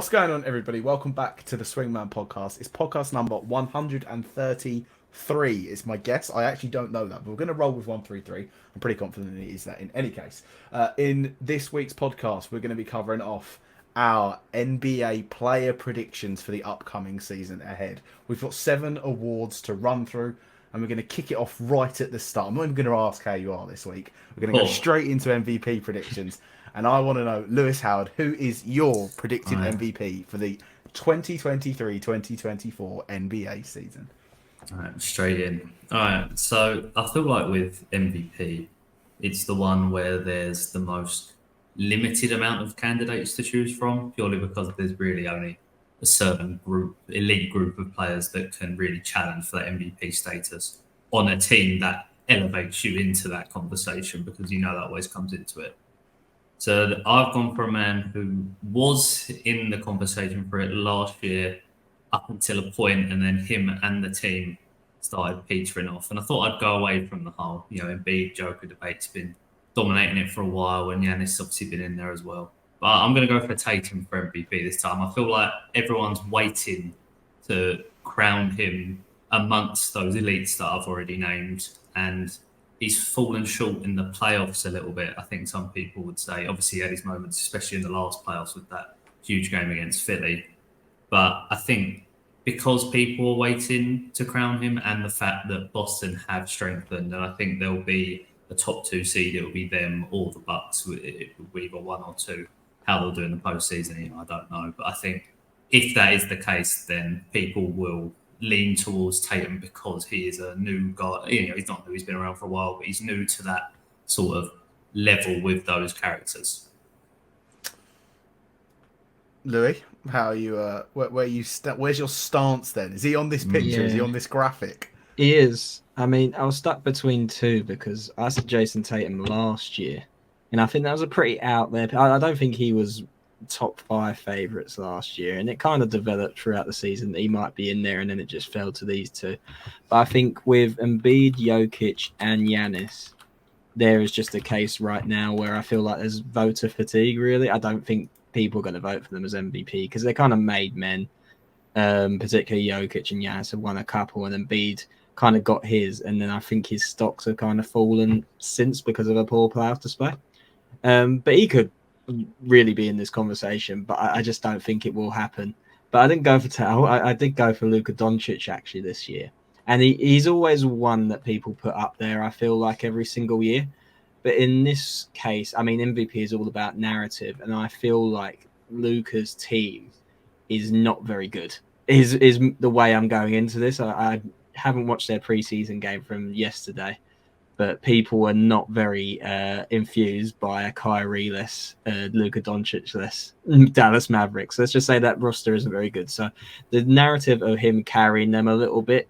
What's going on, everybody? Welcome back to the Swingman podcast. It's podcast number 133. It's my guess. I actually don't know that, but we're going to roll with 133. I'm pretty confident it is that in any case. In this week's podcast, we're going to be covering off our NBA player predictions for the upcoming season ahead. We've got 7 awards to run through, and we're going to kick it off right at the start. I'm not even going to ask how you are this week. We're going to go straight into MVP predictions. And I want to know, Lewis Howard, who is your predicted MVP for the 2023-2024 NBA season? All right, straight in. All right, so I feel like with MVP, it's the one where there's the most limited amount of candidates to choose from, purely because there's really only a certain elite group of players that can really challenge for that MVP status on a team that elevates you into that conversation, because you know that always comes into it. So I've gone for a man who was in the conversation for it last year up until a point, and then him and the team started petering off. And I thought I'd go away from the whole, Embiid Joker debate's been dominating it for a while, and Giannis obviously been in there as well. But I'm going to go for Tatum for MVP this time. I feel like everyone's waiting to crown him amongst those elites that I've already named, and he's fallen short in the playoffs a little bit. I think some people would say, obviously he had his moments, especially in the last playoffs with that huge game against Philly. But I think because people are waiting to crown him, and the fact that Boston have strengthened, and I think there'll be a top 2 seed, it'll be them or the Bucks, it will be either 1 or 2. How they'll do in the postseason, I don't know. But I think if that is the case, then people will lean towards Tatum because he is a new guy. He's not new, he's been around for a while, but he's new to that sort of level with those characters. Louis, how are you? Where's your stance then? Is he on this picture? Is he on this graphic? He is. I mean, I was stuck between 2 because I said Jason Tatum last year, and I think that was a pretty out there. I don't think he was top 5 favourites last year, and it kind of developed throughout the season that he might be in there, and then it just fell to these 2. But I think with Embiid, Jokic, and Giannis, there is just a case right now where I feel like there's voter fatigue, really. I don't think people are going to vote for them as MVP because they're kind of made men, particularly Jokic and Giannis have won a couple, and Embiid kind of got his, and then I think his stocks have kind of fallen since because of a poor playoff display. But he could really be in this conversation, but I just don't think it will happen. But I didn't go for I did go for Luka Doncic actually this year, and he's always one that people put up there, I feel like, every single year. But in this case, I mean, MVP is all about narrative, and I feel like Luka's team is not very good is the way I'm going into this. I haven't watched their preseason game from yesterday, but people are not very infused by a Kyrie-less, Luka Doncic-less Dallas Mavericks. Let's just say that roster isn't very good. So the narrative of him carrying them a little bit,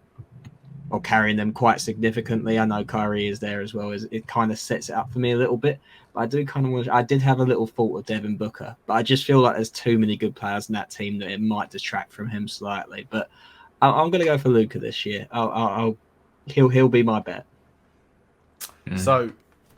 or carrying them quite significantly, I know Kyrie is there as well, it kind of sets it up for me a little bit. But I do kind of I did have a little thought of Devin Booker, but I just feel like there's too many good players in that team that it might detract from him slightly. But I'm going to go for Luka this year. He'll be my bet. So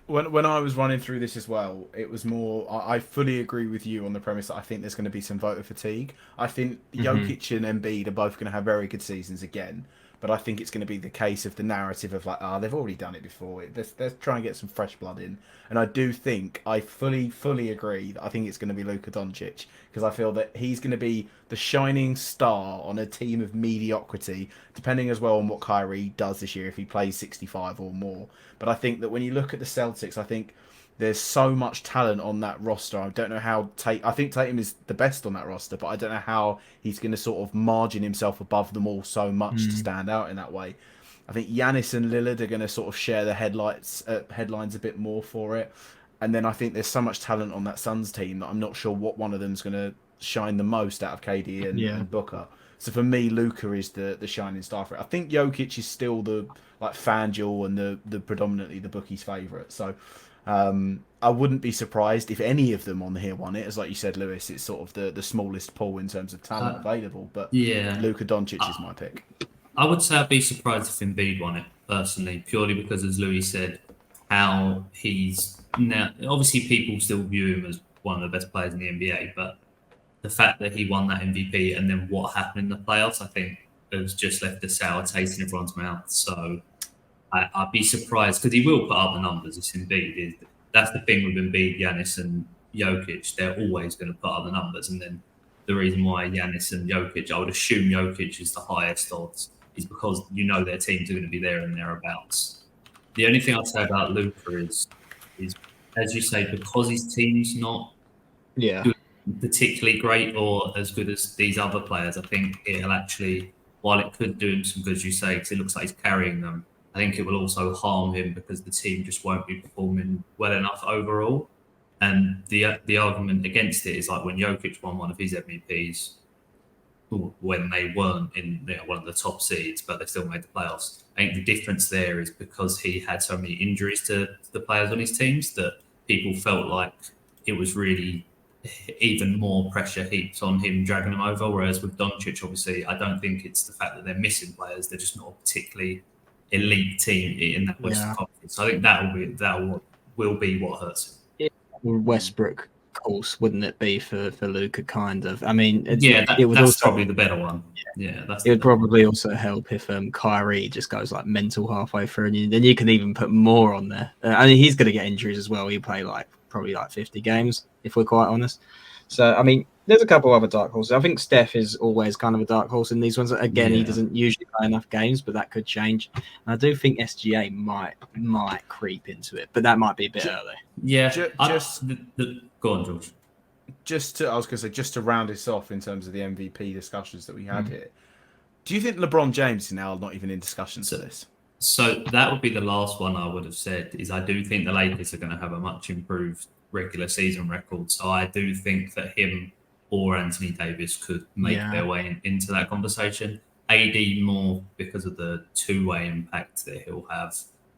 when I was running through this as well, it was more, I fully agree with you on the premise that I think there's going to be some voter fatigue. I think Jokic and Embiid are both going to have very good seasons again, but I think it's going to be the case of the narrative of like, they've already done it before. Let's try and get some fresh blood in. And I do think, I fully agree that I think it's going to be Luka Doncic, because I feel that he's going to be the shining star on a team of mediocrity, depending as well on what Kyrie does this year, if he plays 65 or more. But I think that when you look at the Celtics, I think there's so much talent on that roster. I don't know how I think Tatum is the best on that roster, but I don't know how he's going to sort of margin himself above them all so much to stand out in that way. I think Giannis and Lillard are going to sort of share the headlines a bit more for it. And then I think there's so much talent on that Suns team that I'm not sure what one of them's going to shine the most out of KD and Booker. So for me, Luka is the shining star for it. I think Jokic is still the FanDuel and the predominantly the bookies' favourite. So I wouldn't be surprised if any of them on here won it. As like you said, Lewis, it's sort of the smallest pool in terms of talent available. But Luka Doncic is my pick. I would say I'd be surprised if Embiid won it, personally, purely because, as Louis said, how he's now, obviously people still view him as one of the best players in the NBA, but the fact that he won that MVP and then what happened in the playoffs, I think it was just left a sour taste in everyone's mouth. So I'd be surprised because he will put up the numbers. It's Embiid. That's the thing with Embiid, Giannis, and Jokic. They're always going to put up the numbers. And then the reason why Giannis and Jokic, I would assume Jokic is the highest odds, is because their teams are going to be there and thereabouts. The only thing I'd say about Luka is as you say, because his team's not good, particularly great or as good as these other players, I think it'll actually, while it could do him some good, as you say, because it looks like he's carrying them, I think it will also harm him because the team just won't be performing well enough overall. And the argument against it is like when Jokic won one of his MVPs, when they weren't in one of the top seeds, but they still made the playoffs. I think the difference there is because he had so many injuries to the players on his teams that people felt like it was really even more pressure heaped on him, dragging them over. Whereas with Doncic, obviously, I don't think it's the fact that they're missing players; they're just not a particularly elite team in that Western Conference. So I think that will be what hurts him. Westbrook course, wouldn't it be for Luka? Kind of. I mean, it would that's also, probably the better one. Yeah, it would probably also help if Kyrie just goes like mental halfway through, and then you can even put more on there. I mean, he's going to get injuries as well. He'll play probably 50 games if we're quite honest. So I mean, there's a couple other dark horses. I think Steph is always kind of a dark horse in these ones. Again, he doesn't usually play enough games, but that could change. And I do think SGA might creep into it, but that might be a bit early. Yeah, go on, George. I was going to say, just to round this off in terms of the MVP discussions that we had here, do you think LeBron James is now not even in discussions for this? So that would be the last one I would have said, is I do think the Lakers are going to have a much improved regular season record. So I do think that him or Anthony Davis could make their way into that conversation. AD more because of the two-way impact that he'll have.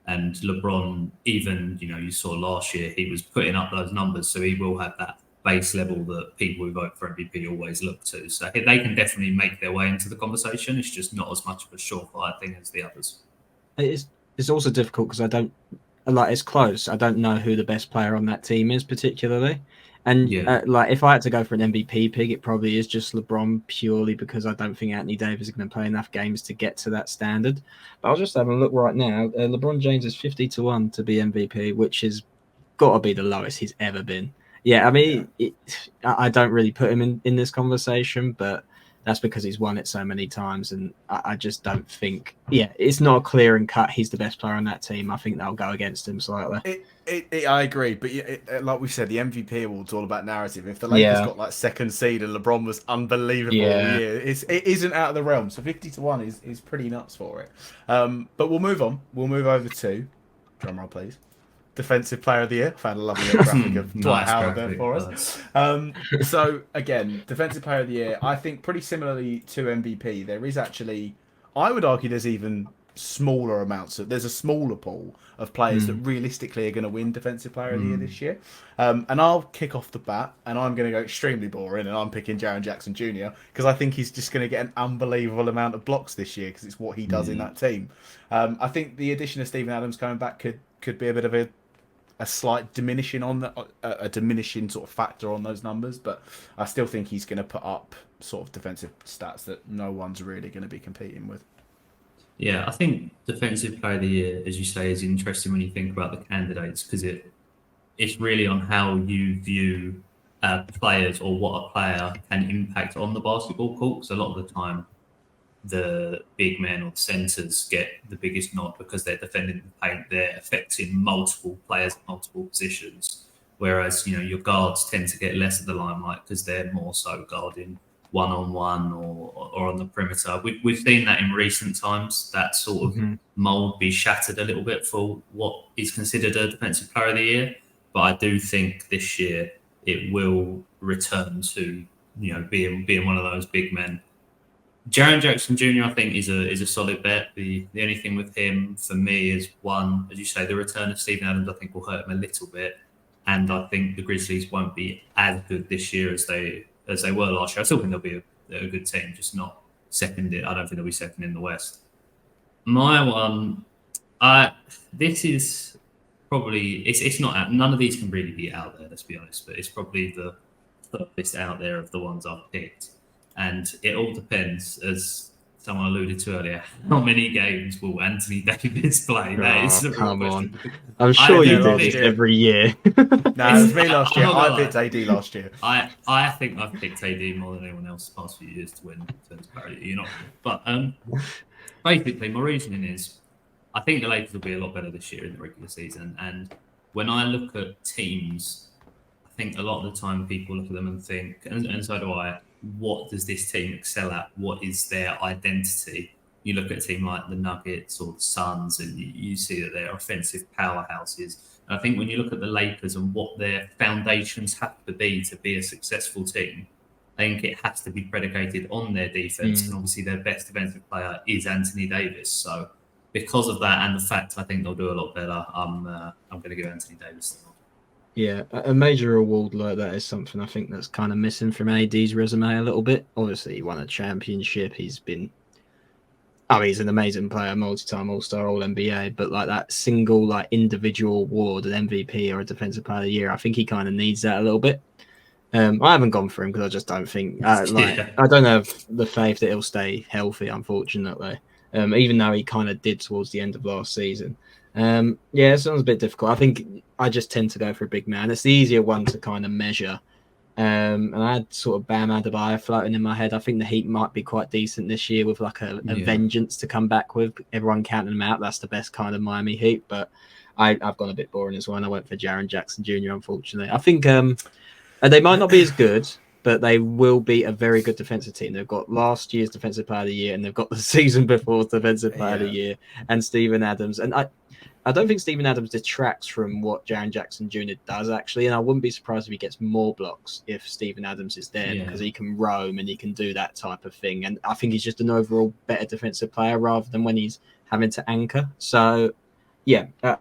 And LeBron, even, you saw last year, he was putting up those numbers. So he will have that base level that people who vote for MVP always look to. So they can definitely make their way into the conversation. It's just not as much of a surefire thing as the others. It's also difficult because I don't, it's close. I don't know who the best player on that team is particularly. And if I had to go for an MVP pick, it probably is just LeBron, purely because I don't think Anthony Davis is going to play enough games to get to that standard. But I'll just have a look right now. LeBron James is 50-1 to be MVP, which has got to be the lowest he's ever been. Yeah, I mean, I don't really put him in this conversation, but that's because he's won it so many times, and I just don't think. Yeah, it's not a clear and cut. He's the best player on that team. I think they'll go against him slightly. I agree, but like we said, the MVP award's all about narrative. If the Lakers got second seed and LeBron was unbelievable all year, it isn't out of the realm. So 50-1 is pretty nuts for it. But we'll move on. We'll move over to drumroll, please. Defensive Player of the Year. I found a lovely graphic of Dwight Howard there for us. So again, Defensive Player of the Year. I think pretty similarly to MVP, there is actually, I would argue, there's even smaller amounts. There's a smaller pool of players that realistically are going to win Defensive Player of the Year this year. And I'll kick off the bat, and I'm going to go extremely boring, and I'm picking Jaren Jackson Jr. because I think he's just going to get an unbelievable amount of blocks this year because it's what he does in that team. I think the addition of Steven Adams coming back could be a bit of a slight diminishing diminishing sort of factor on those numbers, but I still think he's going to put up sort of defensive stats that no one's really going to be competing with. Yeah, I think Defensive Player of the Year, as you say, is interesting when you think about the candidates because it's really on how you view players or what a player can impact on the basketball court. Because a lot of the time, the big men or the centers get the biggest nod because they're defending the paint. They're affecting multiple players at multiple positions. Whereas, your guards tend to get less of the limelight because they're more so guarding one-on-one or on the perimeter. We've seen that in recent times, that sort of mold be shattered a little bit for what is considered a Defensive Player of the Year. But I do think this year it will return to, being one of those big men. Jaren Jackson Jr. I think is a solid bet. The only thing with him for me is one, as you say, the return of Steven Adams I think will hurt him a little bit, and I think the Grizzlies won't be as good this year as they were last year. I still think they'll be a good team, just not second. I don't think they'll be second in the West. My one, this is probably it's not. None of these can really be out there. Let's be honest, but it's probably the furthest out there of the ones I've picked. And it all depends, as someone alluded to earlier, how many games will Anthony Davis play? That is the real come question. on. I'm sure you do this year. every year. No, it was me last year. I'm not I gonna picked lie. AD last year. I think I've picked AD more than anyone else the past few years to win defensive player of the year. You're not, but basically, my reasoning is I think the Lakers will be a lot better this year in the regular season. And when I look at teams, I think a lot of the time people look at them and think, and so do I, what does this team excel at? What is their identity? You look at a team like the Nuggets or the Suns, and you see that they're offensive powerhouses. And I think when you look at the Lakers and what their foundations have to be a successful team, I think it has to be predicated on their defense. And obviously, their best defensive player is Anthony Davis. So, because of that and the fact I think they'll do a lot better, I'm going to give Anthony Davis the nod. Yeah, a major award like that is something I think that's kind of missing from AD's resume a little bit. Obviously, he won a championship. He's an amazing player, multi-time All-Star, All-NBA, but like that single like individual award, an MVP or a Defensive Player of the Year, I think he kind of needs that a little bit. I haven't gone for him because I just don't think I don't have the faith that he'll stay healthy, unfortunately. Even though he kind of did towards the end of last season. It sounds a bit difficult. I think I just tend to go for a big man. It's the easier one to kind of measure. And I had sort of Bam Adebayo floating in my head. I think the Heat might be quite decent this year with like a vengeance to come back with. Everyone counting them out. That's the best kind of Miami Heat. But I've gone a bit boring as well. And I went for Jaren Jackson Jr., unfortunately. I think they might not be as good, but they will be a very good defensive team. They've got last year's Defensive Player of the Year, and they've got the season before's Defensive Player of the Year, and Steven Adams. And I don't think Steven Adams detracts from what Jaren Jackson Jr. does, actually, and I wouldn't be surprised if he gets more blocks if Steven Adams is there because he can roam and he can do that type of thing. And I think he's just an overall better defensive player rather than when he's having to anchor. So, I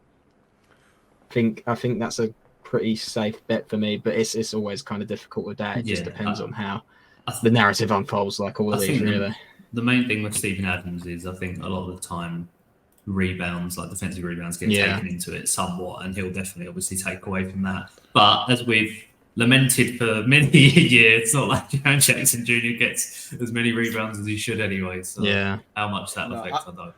think that's a pretty safe bet for me, but it's always kind of difficult with that. It just depends on how the narrative unfolds, like all of these, really. The main thing with Steven Adams is I think a lot of the time rebounds, like defensive rebounds, get taken into it somewhat, and he'll definitely obviously take away from that. But as we've lamented for many a year, it's not like Jaren Jackson Jr. gets as many rebounds as he should anyway. So how much that affects, I don't know.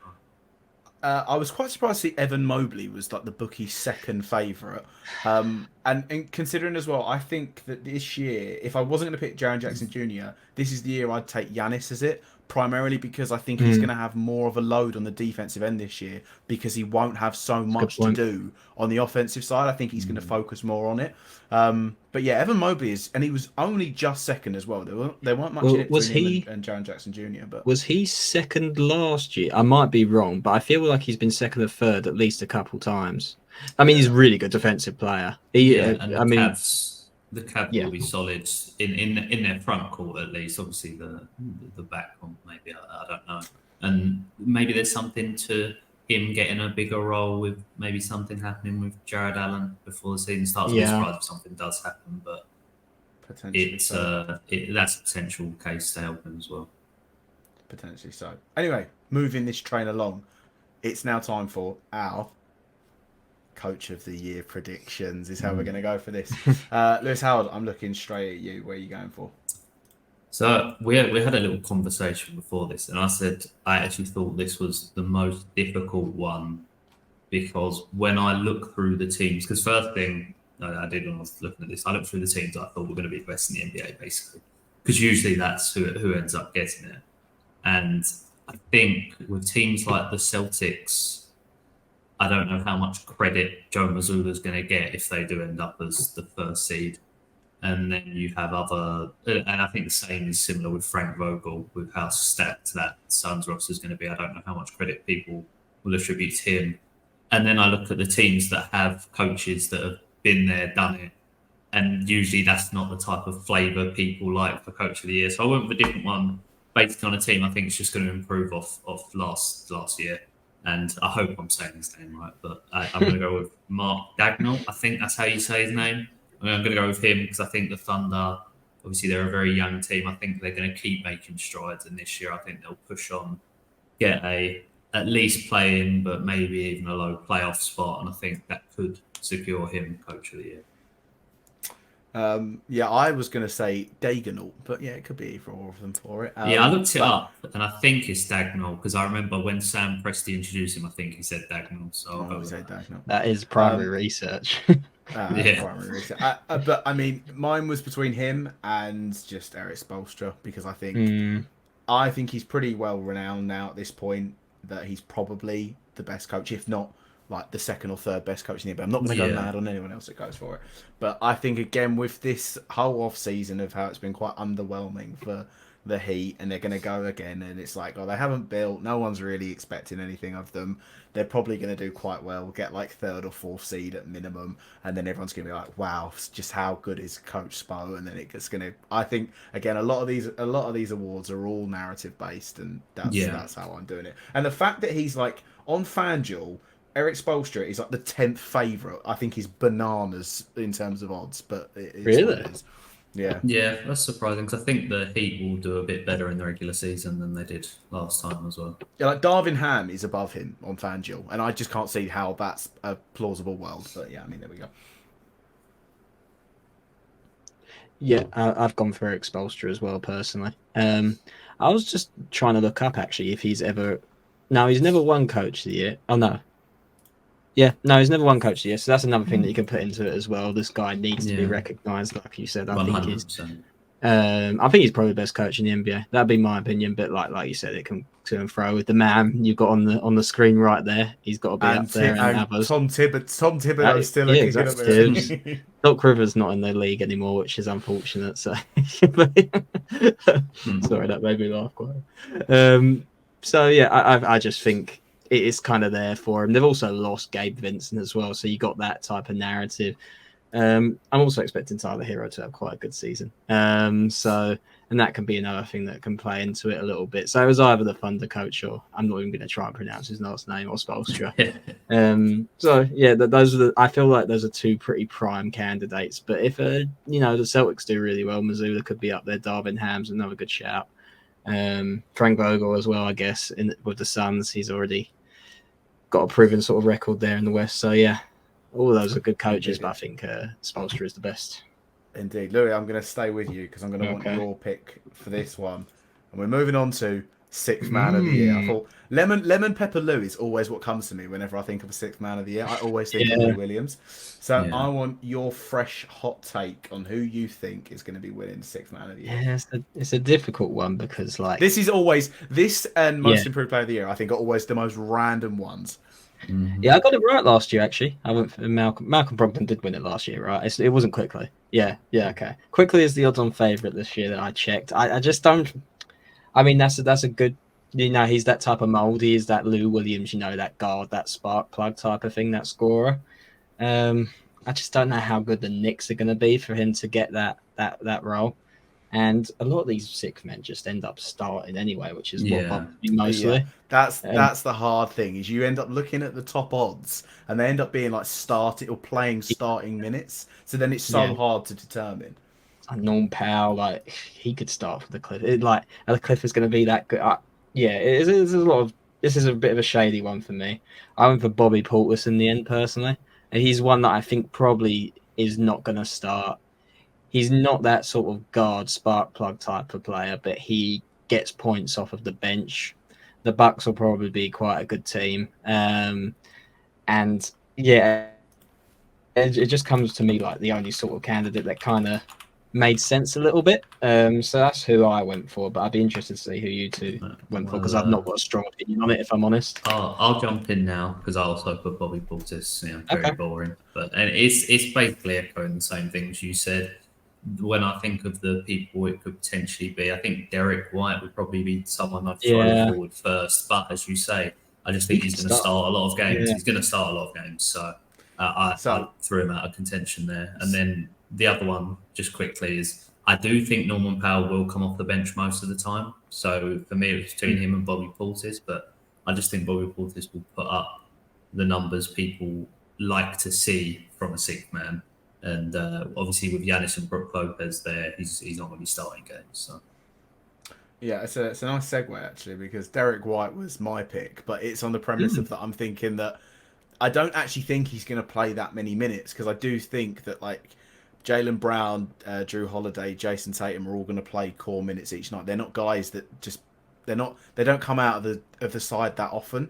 I was quite surprised to see Evan Mobley was like the bookie's second favourite. And considering as well, I think that this year, if I wasn't going to pick Jaren Jackson Jr., this is the year I'd take Giannis as it, primarily because I think he's going to have more of a load on the defensive end this year because he won't have so much to do on the offensive side. I think he's going to focus more on it. But yeah, Evan Mobley and he was only just second as well. There weren't much in it between him and Jaren Jackson Jr. But was he second last year? I might be wrong, but I feel like he's been second or third at least a couple times. I mean, he's a really good defensive player. The Cavs will be solid in their front court at least. Obviously, the back court maybe I don't know. And maybe there's something to him getting a bigger role with maybe something happening with Jared Allen before the season starts. I'll be surprised if something does happen, but potentially that's a potential case to help him as well. Potentially so. Anyway, moving this train along, it's now time for our Coach of the Year predictions is how we're going to go for this. Lewis Howard, I'm looking straight at you. Where are you going for? So we had a little conversation before this, and I said I actually thought this was the most difficult one because when I look through the teams, because first thing I did when I was looking at this, I looked through the teams I thought were going to be the best in the NBA, basically, because usually that's who ends up getting it. And I think with teams like the Celtics, I don't know how much credit Joe Mazzulla is going to get if they do end up as the first seed. And then you have and I think the same is similar with Frank Vogel, with how stacked that Suns roster is going to be. I don't know how much credit people will attribute to him. And then I look at the teams that have coaches that have been there, done it. And usually that's not the type of flavour people like for Coach of the Year. So I went with a different one based on a team I think is just going to improve off last year. And I hope I'm saying his name right, but I'm going to go with Mark Dagnall. I think that's how you say his name. I'm going to go with him because I think the Thunder, obviously they're a very young team. I think they're going to keep making strides. And this year I think they'll push on, get at least play in, but maybe even a low playoff spot. And I think that could secure him Coach of the Year. Yeah, I was going to say Dagenhall, but yeah, it could be either or of them for it. Yeah, I looked it But up, and I think it's Dagnall because I remember when Sam Presti introduced him, I think he said Dagnall, so I'll I go always with say that. Dagenhall. That is primary research. Yeah, Primary research. But I mean, mine was between him and just Eric Spoelstra because Mm, I think he's pretty well renowned now at this point that he's probably the best coach, if not like the second or third best coach in the NBA. I'm not going to go yeah, mad on anyone else that goes for it, but I think again with this whole off season of how it's been quite underwhelming for the Heat, and they're going to go again, and it's like, oh, they haven't built. No one's really expecting anything of them. They're probably going to do quite well, get like third or fourth seed at minimum, and then everyone's going to be like, wow, just how good is Coach Spo? And then it's going to. I think again, a lot of these awards are all narrative based, and yeah, that's how I'm doing it. And the fact that he's like on FanDuel, Eric Spoelstra is like the 10th favorite. I think he's bananas in terms of odds, but it's what really? it is. Yeah. yeah. That's surprising because I think the Heat will do a bit better in the regular season than they did last time as well. Yeah, like Darvin Ham is above him on FanDuel, and I just can't see how that's a plausible world. But yeah, I mean, there we go. Yeah, I've gone for Eric Spoelstra as well personally. I was just trying to look up actually if he's ever. No, he's never won Coach of the Year. Oh no, yeah, no, he's never won Coach of the Year. So that's another thing that you can put into it as well. This guy needs to be Yeah, recognised, like you said. I one think hundred he's. percent. I think he's probably the best coach in the NBA. That'd be my opinion. But like you said, it can to and fro with the man you've got on the screen right there. He's got to be up there, and others. Tom Thibodeau's still Yeah, kicking up exactly. there. Doc Rivers not in the league anymore, which is unfortunate. So, sorry, that made me laugh quite. So yeah, I just think it is kind of there for him. They've also lost Gabe Vincent as well, so you got that type of narrative. I'm also expecting Tyler Hero to have quite a good season. And that can be another thing that can play into it a little bit. So it was either the Thunder coach or I'm not even going to try and pronounce his last name or Spoelstra. So yeah, those are I feel like those are two pretty prime candidates. But if the Celtics do really well, Missoula could be up there. Darvin Ham's another good shout. Frank Vogel as well, I guess. With the Suns, he's already got a proven sort of record there in the West. So yeah, all of those are good coaches, but I think Spoelstra is the best. Indeed. Louis, I'm going to stay with you because I'm going to want your pick for this one. And we're moving on to sixth man of the year. I thought Lemon Pepper Lou is always what comes to me whenever I think of a sixth man of the year. I always think of Lou Williams. So I want your fresh hot take on who you think is going to be winning sixth man of the year. Yeah, it's a difficult one because this is always this and most improved player of the year. I think are always the most random ones. Mm-hmm. Yeah, I got it right last year. Actually, I went for Malcolm. Malcolm Brogdon did win it last year, right? It wasn't Quickly. Yeah, okay. Quickly is the odds-on favorite this year that I checked. I just don't. I mean, that's a good. He's that type of mold. He is that Lou Williams. That guard, that spark plug type of thing, that scorer. I just don't know how good the Knicks are going to be for him to get that role. And a lot of these six men just end up starting anyway, which is what bothers me mostly. Yeah. That's the hard thing is you end up looking at the top odds and they end up being like starting minutes. So then it's so hard to determine. Norm Powell, he could start for the Cliff. The Cliff is going to be that good. It is a lot of. This is a bit of a shady one for me. I went for Bobby Portis in the end personally, and he's one that I think probably is not going to start. He's not that sort of guard spark plug type of player, but he gets points off of the bench. The Bucks will probably be quite a good team. And yeah, it just comes to me like the only sort of candidate that kind of made sense a little bit. So that's who I went for, but I'd be interested to see who you two went for because I've not got a strong opinion on it, if I'm honest. I'll jump in now because I also put Bobby Portis. Very boring, and it's basically echoing the same things you said. When I think of the people it could potentially be, I think Derek White would probably be someone I'd throw forward first. But as you say, I just think he's going to start a lot of games. Yeah. He's going to start a lot of games. So I threw him out of contention there. And then the other one, just quickly, is I do think Norman Powell will come off the bench most of the time. So for me, it was between him and Bobby Portis. But I just think Bobby Portis will put up the numbers people like to see from a sixth man. And obviously with Giannis and Brook Lopez there, he's not going to be starting games. So. Yeah, it's a nice segue actually because Derek White was my pick, but it's on the premise of that I'm thinking that I don't actually think he's going to play that many minutes because I do think that Jaylen Brown, Drew Holiday, Jason Tatum are all going to play core minutes each night. They're not guys that just they don't come out of the side that often.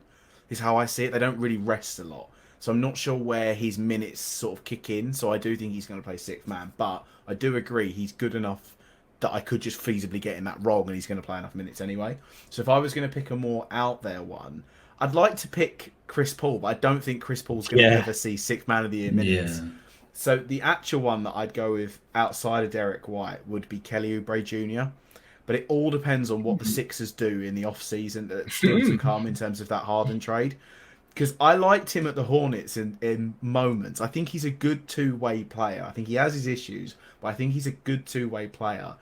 Is how I see it. They don't really rest a lot. So I'm not sure where his minutes sort of kick in. So I do think he's going to play sixth man, but I do agree he's good enough that I could just feasibly get in that role, and he's going to play enough minutes anyway. So if I was going to pick a more out there one, I'd like to pick Chris Paul, but I don't think Chris Paul's going to ever see sixth man of the year minutes. Yeah. So the actual one that I'd go with outside of Derek White would be Kelly Oubre Jr. But it all depends on what the Sixers do in the off season that's still to come in terms of that Harden trade. Because I liked him at the Hornets in moments. I think he's a good two-way player. I think he has his issues, but I think he's a good two-way player.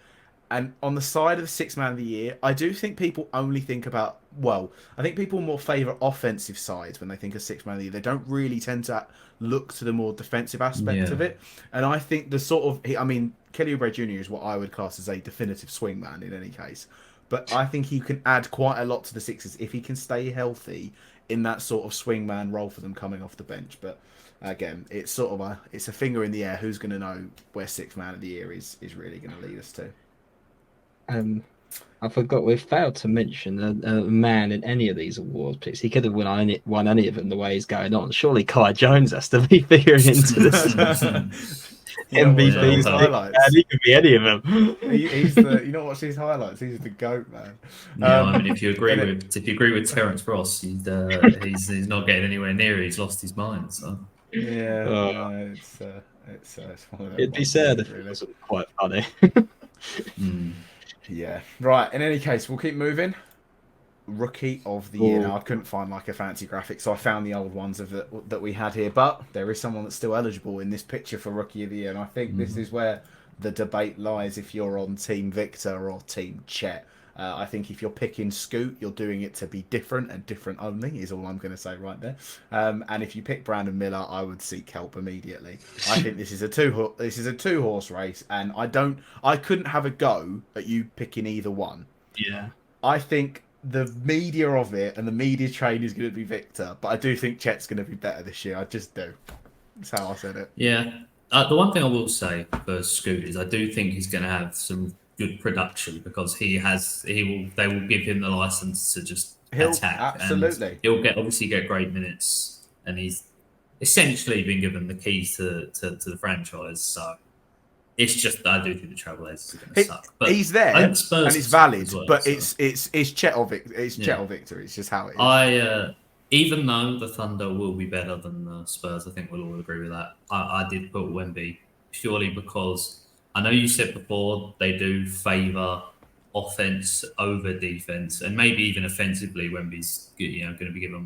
And on the side of the sixth man of the year, I do think people only think about, well, I think people more favour offensive sides when they think of sixth man of the year. They don't really tend to look to the more defensive aspect of it. And I think the sort of, I mean, Kelly Oubre Jr. is what I would class as a definitive swingman in any case. But I think he can add quite a lot to the Sixers if he can stay healthy in that sort of swingman role for them coming off the bench. But again, it's sort of it's a finger in the air. Who's going to know where sixth man of the year is really going to lead us to? I forgot we failed to mention a man in any of these awards picks. He could have won any of them the way he's going on. Surely Kai Jones has to be figuring into this. MVP's highlights. Man, he could be any of them. He's the. You know what's his highlights? He's the GOAT, man. No, I mean if you agree with Terence Ross, he's not getting anywhere near. He's lost his mind. So yeah, no, it's one of them. It'd be sad if it wasn't quite funny. Yeah. Right. In any case, we'll keep moving. Rookie of the year. Now, I couldn't find like a fancy graphic, so I found the old ones that we had here. But there is someone that's still eligible in this picture for Rookie of the Year, and I think this is where the debate lies. If you're on Team Victor or Team Chet, I think if you're picking Scoot, you're doing it to be different and different only. Is all I'm going to say right there. And if you pick Brandon Miller, I would seek help immediately. I think this is a two horse race, and I couldn't have a go at you picking either one. Yeah. I think the media of it and the media train is going to be Victor, but I do think Chet's going to be better this year. I just do. That's how I said it. Yeah. The one thing I will say for Scoot is I do think he's going to have some good production because they will give him the license to just attack. Absolutely. And he'll obviously get great minutes, and he's essentially been given the keys to the franchise. So it's just I do think the Trailblazers are going to suck. But he's there and it's valid, well, but so. it's Chet or Victor. It's Chet or Victor. It's just how it is. Even though the Thunder will be better than the Spurs, I think we'll all agree with that. I did put Wemby purely because I know you said before they do favour offense over defense, and maybe even offensively, Wemby's going to be given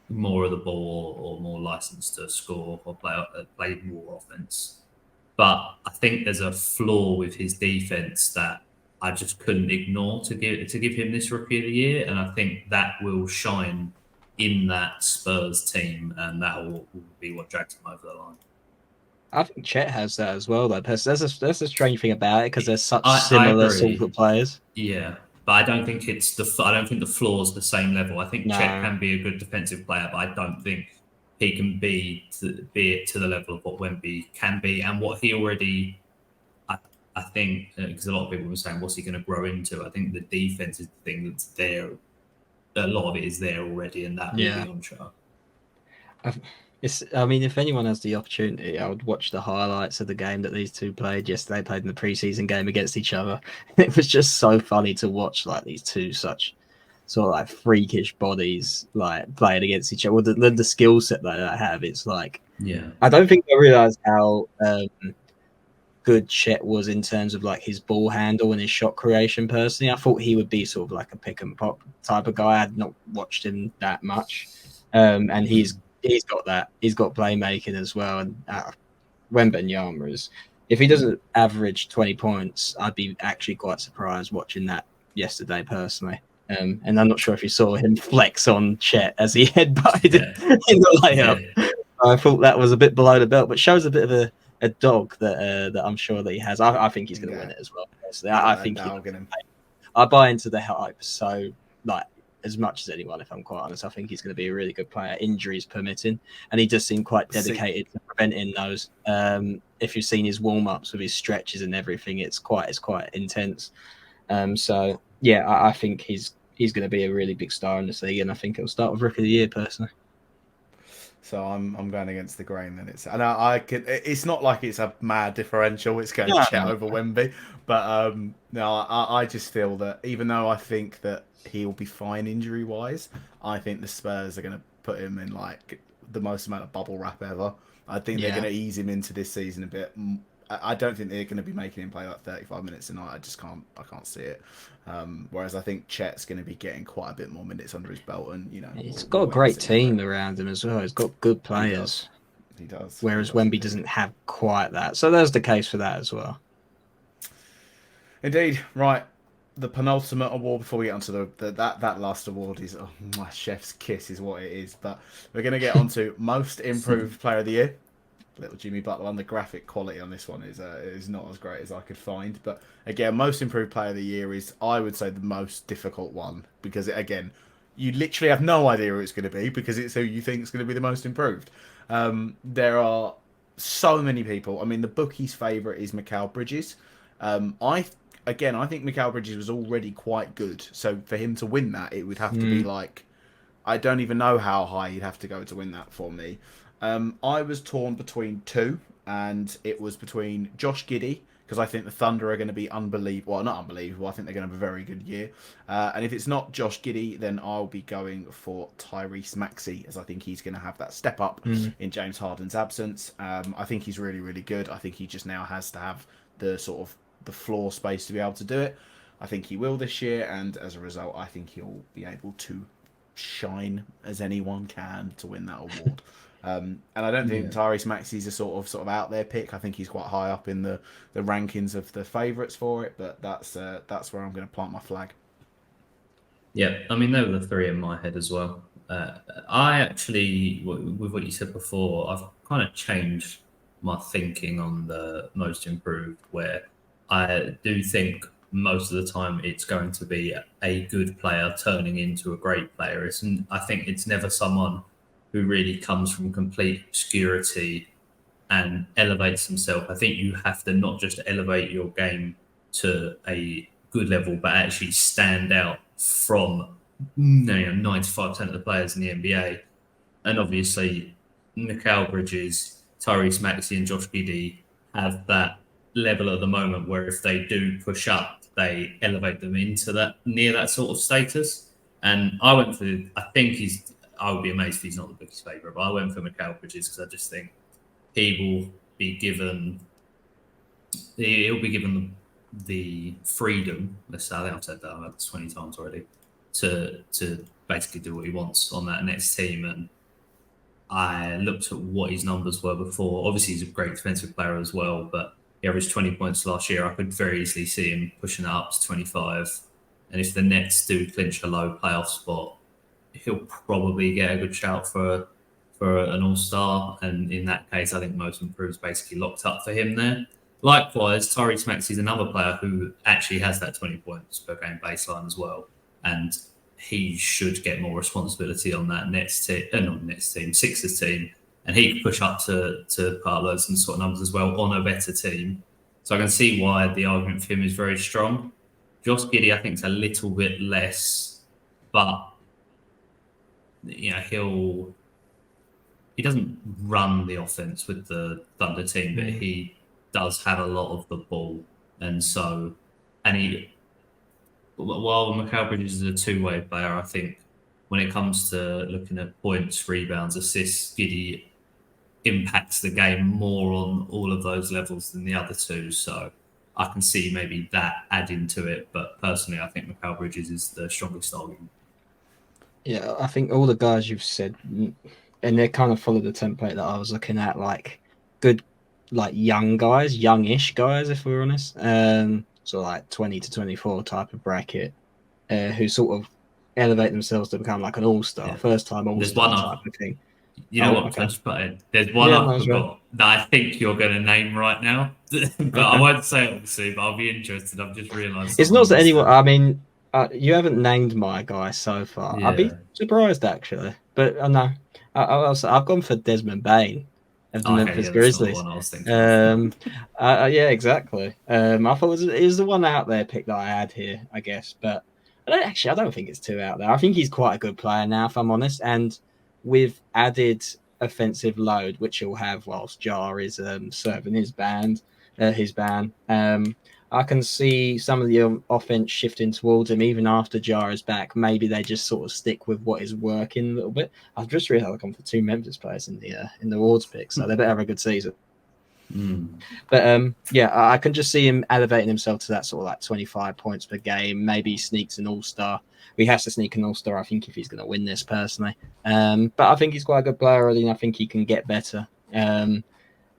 more of the ball or more license to score or play more offense. But I think there's a flaw with his defense that I just couldn't ignore to give him this Rookie of the Year, and I think that will shine in that Spurs team, and that will be what drags him over the line. I think Chet has that as well, though. That's a strange thing about it because they're such similar sort of players. Yeah, but I don't think the floor's the same level. I think Chet can be a good defensive player, but I don't think he can be it to the level of what Wemby can be and what he already. I think because a lot of people were saying, "What's he going to grow into?" I think the defense is the thing that's there. A lot of it is there already, and that will be on show. I mean, if anyone has the opportunity, I would watch the highlights of the game that these two played yesterday. Played in the preseason game against each other. It was just so funny to watch, like these two such sort of like freakish bodies, like playing against each other. Well, the skill set that I have, it's like, I don't think I realized how good Chet was in terms of like his ball handle and his shot creation. Personally, I thought he would be sort of like a pick and pop type of guy. I had not watched him that much, and he's got that. He's got playmaking as well. And Wembanyama is, if he doesn't average 20 points, I'd be actually quite surprised watching that yesterday personally. And I'm not sure if you saw him flex on Chet as he headbutted in the layup. Yeah. I thought that was a bit below the belt, but shows a bit of a dog that I'm sure that he has. I think he's going to win it as well. Personally. I think I buy into the hype so like as much as anyone, if I'm quite honest. I think he's going to be a really good player, injuries permitting, and he does seem quite dedicated to preventing those. If you've seen his warm-ups with his stretches and everything, it's quite intense. So yeah, I think he's going to be a really big star in this league, and I think it'll start with Rookie of the Year personally. So I'm going against the grain. Then it's not like it's a mad differential. It's going Chet over Wemby, but no, I just feel that even though I think that he'll be fine injury wise, I think the Spurs are going to put him in like the most amount of bubble wrap ever. I think they're going to ease him into this season a bit. I don't think they're going to be making him play like 35 minutes a night. I can't see it. Whereas I think Chet's going to be getting quite a bit more minutes under his belt, and he's got a great team around him as well. He's got good players. He does. Whereas Wemby doesn't have quite that. So there's the case for that as well. Indeed. Right. The penultimate award before we get onto that last award is my chef's kiss is what it is. But we're going to get onto most improved player of the year. Little Jimmy Butler one. The graphic quality on this one is not as great as I could find. But again, most improved player of the year is, I would say, the most difficult one because again, you literally have no idea who it's going to be because it's who you think is going to be the most improved. There are so many people. I mean, the bookie's favourite is Mikal Bridges. I think Mikal Bridges was already quite good. So for him to win that, it would have to be like, I don't even know how high he'd have to go to win that for me. I was torn between two, and it was between Josh Giddey, because I think the Thunder are going to be unbelievable. Well, not unbelievable. I think they're going to have a very good year. And if it's not Josh Giddey, then I'll be going for Tyrese Maxey, as I think he's going to have that step up in James Harden's absence. I think he's really, really good. I think he just now has to have the sort of the floor space to be able to do it. I think he will this year, and as a result, I think he'll be able to shine as anyone can to win that award. And I don't think Tyrese Maxey's a sort of out there pick. I think he's quite high up in the rankings of the favourites for it, but that's where I'm going to plant my flag. Yeah, I mean, they were the three in my head as well. I actually, with what you said before, I've kind of changed my thinking on the most improved, where I do think most of the time it's going to be a good player turning into a great player. I think it's never someone who really comes from complete obscurity and elevates himself. I think you have to not just elevate your game to a good level, but actually stand out from 95% of the players in the NBA. And obviously, Mikal Bridges, Tyrese Maxey, and Josh Giddey have that level at the moment where if they do push up, they elevate them into that near that sort of status. And I went for, I would be amazed if he's not the biggest favourite, but I went for Mikal Bridges because I just think he'll be given the freedom, let's say, I think I've said that about 20 times already, to basically do what he wants on that next team. And I looked at what his numbers were before. Obviously, he's a great defensive player as well, but he averaged 20 points last year. I could very easily see him pushing it up to 25. And if the Nets do clinch a low playoff spot, he'll probably get a good shout for an all-star. And in that case, I think most improved is basically locked up for him there. Likewise, Tyrese Maxey is another player who actually has that 20 points per game baseline as well. And he should get more responsibility on that Sixers team. And he could push up to put up those sort of numbers as well on a better team. So I can see why the argument for him is very strong. Josh Giddey, I think, is a little bit less, but he doesn't run the offense with the Thunder team, but he does have a lot of the ball. And while Mikal Bridges is a two-way player, I think when it comes to looking at points, rebounds, assists, Giddey impacts the game more on all of those levels than the other two. So I can see maybe that adding to it. But personally, I think Mikal Bridges is the strongest argument. Yeah, I think all the guys you've said, and they kind of follow the template that I was looking at, like good, like young guys, youngish guys, if we're honest. So like 20 to 24 type of bracket, who sort of elevate themselves to become like an all-star, first-time all-star type of thing. You know what? Okay. Just put in. There's one I forgot that I think you're going to name right now, but I won't say it obviously. But I'll be interested. I've just realised it's not that anyone. I mean, You haven't named my guy so far. I'd be Yeah. surprised actually, but no, I've gone for Desmond Bain of the Okay, Memphis yeah, that's not the Grizzlies. one I was thinking of. Yeah, exactly. I thought it was the one out there pick that I had here, I guess, but I don't think it's too out there. I think he's quite a good player now, if I'm honest, and with added offensive load, which he'll have whilst Jar is serving his ban. I can see some of the offense shifting towards him even after Jar is back. Maybe they just sort of stick with what is working a little bit. I've just realised I've gone for 2 Memphis players in the awards pick, so they better have a good season. But yeah, I can just see him elevating himself to that sort of like 25 points per game. Maybe he sneaks an all-star. He has to sneak an all-star, I think, if he's going to win this personally. But I think he's quite a good player already, and I think he can get better.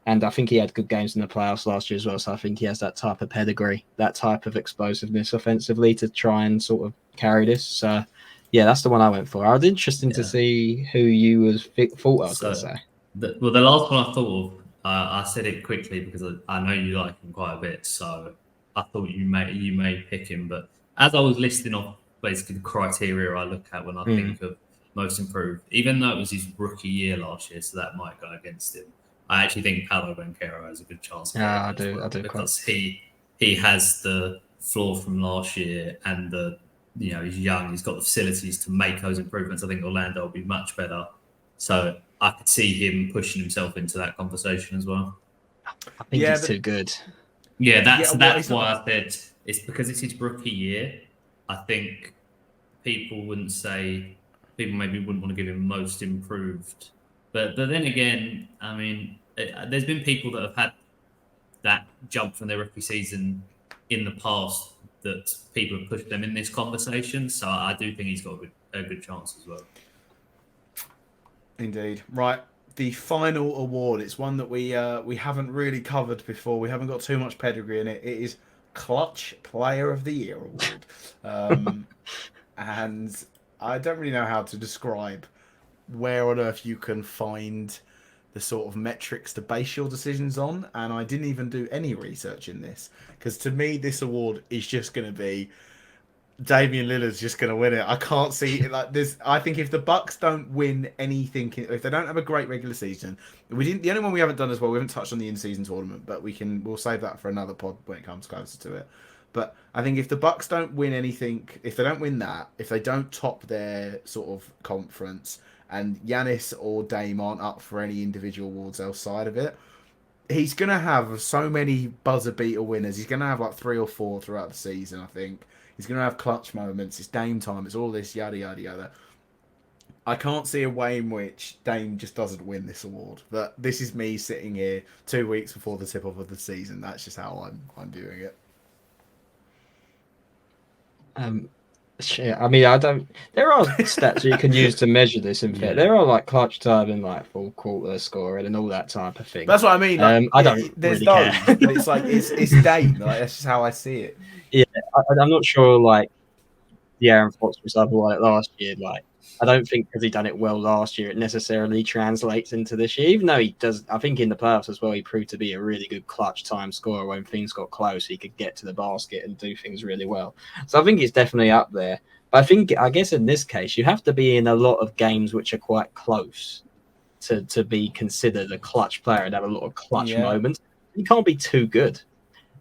And I think he had good games in the playoffs last year as well. So I think he has that type of pedigree, that type of explosiveness offensively to try and sort of carry this. So yeah, that's the one I went for. I was interested to see who you thought I was going to say. The last one I thought of, I said it quickly because I know you like him quite a bit. So I thought you may pick him. But as I was listing off basically the criteria I look at when I think of most improved, even though it was his rookie year last year, so that might go against him. I actually think Paolo Banchero has a good chance. I do because he has the floor from last year, and he's young. He's got the facilities to make those improvements. I think Orlando will be much better. So I could see him pushing himself into that conversation as well. I think he's too good. Yeah, that's why I said it's because it's his rookie year. I think people maybe wouldn't want to give him most improved. But then again, I mean, there's been people that have had that jump from their rookie season in the past that people have pushed them in this conversation. So I do think he's got a good chance as well. Indeed. Right. The final award. It's one that we haven't really covered before. We haven't got too much pedigree in it. It is Clutch Player of the Year award. And I don't really know how to describe where on earth you can find the sort of metrics to base your decisions on, and I didn't even do any research in this, because to me this award is just going to be Damian Lillard's just going to win it. I can't see it like this. I think if the Bucks don't win anything, if they don't have a great regular season, the only one we haven't done as well, we haven't touched on the in-season tournament, but we'll save that for another pod when it comes closer to it. But I think if the Bucks don't win anything, if they don't win that, if they don't top their sort of conference, and Giannis or Dame aren't up for any individual awards outside of it, he's going to have so many buzzer beater winners. He's going to have like 3 or 4 throughout the season, I think. He's going to have clutch moments. It's Dame time. It's all this yada, yada, yada. I can't see a way in which Dame just doesn't win this award. But this is me sitting here 2 weeks before the tip-off of the season. That's just how I'm viewing it. Shit, I mean, there are stats you can use to measure this. In fact, there are like clutch time and like full quarter scoring and all that type of thing. That's what I mean. Like, I don't there's really care. But it's like it's Dame. Like, that's just how I see it. Yeah, I'm not sure. Like the Aaron Fox was won it last year. Like I don't think because he done it well last year, it necessarily translates into this year. Even though he does, I think in the playoffs as well, he proved to be a really good clutch time scorer. When things got close, he could get to the basket and do things really well. So I think it's definitely up there. But I guess in this case, you have to be in a lot of games which are quite close to be considered a clutch player and have a lot of clutch moments. You can't be too good.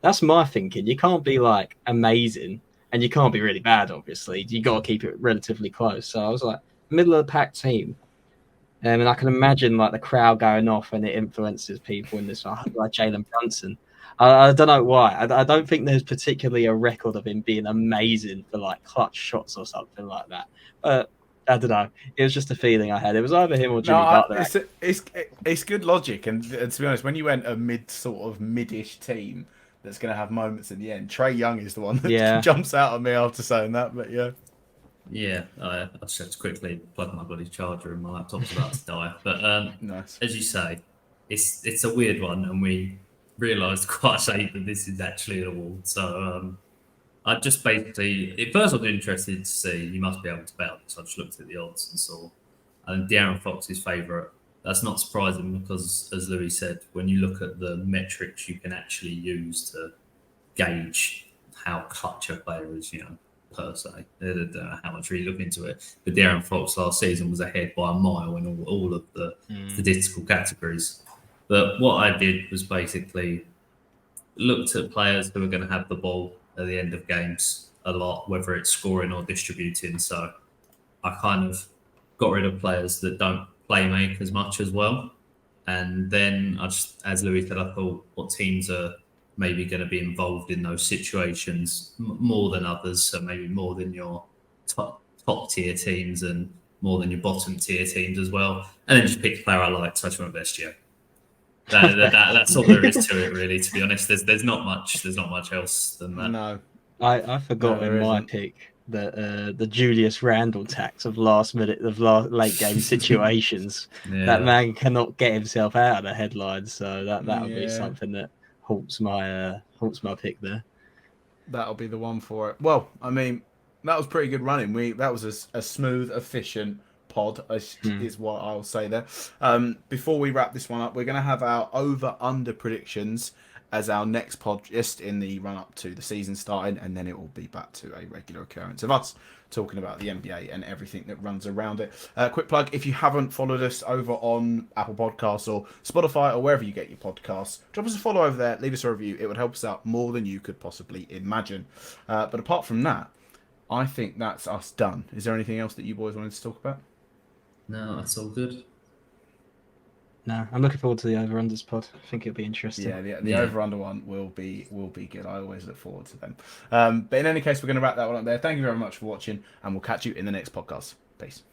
That's my thinking. You can't be like amazing. And you can't be really bad, obviously. You got to keep it relatively close. So I was like, middle of the pack team. And I can imagine like the crowd going off and it influences people in this, like Jalen Brunson. I don't know why. I don't think there's particularly a record of him being amazing for like clutch shots or something like that. But I don't know. It was just a feeling I had. It was either him or Jimmy Butler. It's good logic. And to be honest, when you went a mid-ish team that's going to have moments in the end, Trae Young is the one that jumps out at me after saying that. But yeah, I just quickly plug my bloody charger and my laptop's about to die. But nice. As you say, it's a weird one, and we realised quite late that this is actually an award. So I just basically, at first I was interested to see, you must be able to bet on this. I just looked at the odds and saw, and De'Aaron Fox's favourite. That's not surprising because, as Louis said, when you look at the metrics you can actually use to gauge how clutch a player is, per se. I don't know how much really look into it. But De'Aaron Fox last season was ahead by a mile in all of the statistical categories. But what I did was basically looked at players who are going to have the ball at the end of games a lot, whether it's scoring or distributing. So I kind of got rid of players that don't play make as much as well. And then I just, as Louis said, I thought what teams are maybe going to be involved in those situations more than others. So maybe more than your top tier teams and more than your bottom tier teams as well. And then just pick the player I like. So I just went best, yeah. That's all there is to it, really. To be honest, there's not much else than that. No, I forgot in my pick that the Julius Randle tax of late game situations. Yeah. That man cannot get himself out of the headlines, so that would be something that halts my pick there. That'll be the one for it. Well, I mean, that was pretty good running. That was a smooth, efficient pod, is what I'll say there. Before we wrap this one up, we're going to have our over-under predictions as our next pod, just in the run-up to the season starting, and then it will be back to a regular occurrence of us talking about the NBA and everything that runs around it. Quick plug, if you haven't followed us over on Apple Podcasts or Spotify or wherever you get your podcasts, drop us a follow over there, leave us a review. It would help us out more than you could possibly imagine. But apart from that, I think that's us done. Is there anything else that you boys wanted to talk about? No, that's all good. No, I'm looking forward to the over-unders pod. I think it'll be interesting. Yeah, the over-under one will be good. I always look forward to them. But in any case, we're going to wrap that one up there. Thank you very much for watching, and we'll catch you in the next podcast. Peace.